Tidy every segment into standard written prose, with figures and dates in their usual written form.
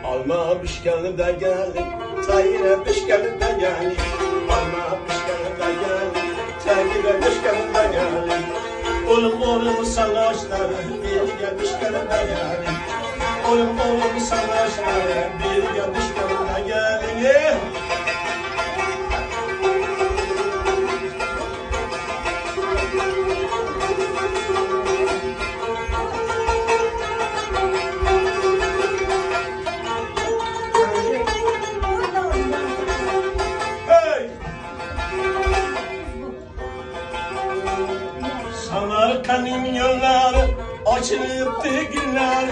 Alma pişkanı da geldi, tayine pişkanı da geldi. Alma pişkanı da geldi, tayine pişkanı da geldi. Oğlum savaşları, bir gel pişkanı da geldi. Oğlum savaşları, bir gel pişkanı da geldi. Samarkand'ın yolları açılıptı günler.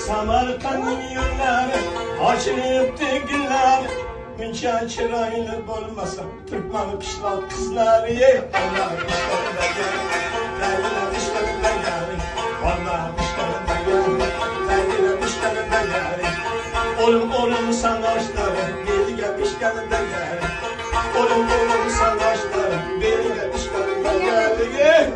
Samarkand'ın yolları açılıptı günler. Münşen çıraylı olmasa Türkmen kışlak kızlar ye. Vallahi kışlarında gel, derdiler kışlarında gel. Vallahi kışlarında gel, derdiler kışlarında gel. Oğlum savaşları, gel gel kışlarında gel. Oğlum savaşları, gel gel kışlarında gel.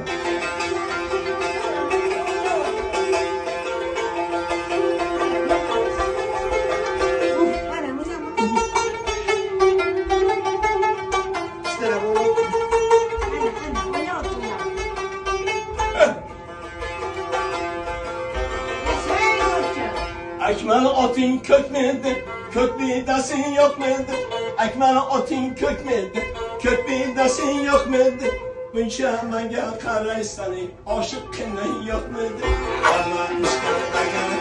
Ekmeğin otun kök müdür? Kök bidasin yok mudur? Ekmeğin otun kök müdür? Kök bidasin yok mudur? Münşeme gel Karayistan'ı aşık kınayı yok mudur? Allah işleri de gel,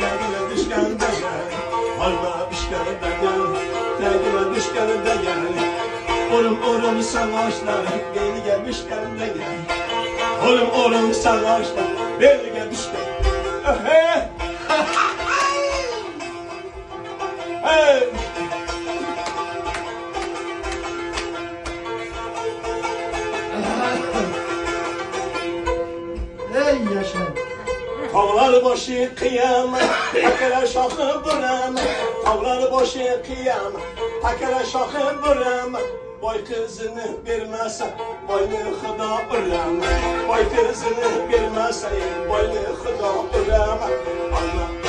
dergine düşkanı da gel. Allah işleri de gel, dergine düşkanı da gel. Oğlum savaşları, beni gel düşkanı da gel. Oğlum savaşları, beni gel düşkanı. Hey! Ey yaşa. Tavlar başı kıyamet, hakere şahı buram. Tavlar başı kıyamet, hakere şahı buram. Boy kızını vermezse, boynu xuda uram. Boy kızını vermezse, boynu xuda uram. Allah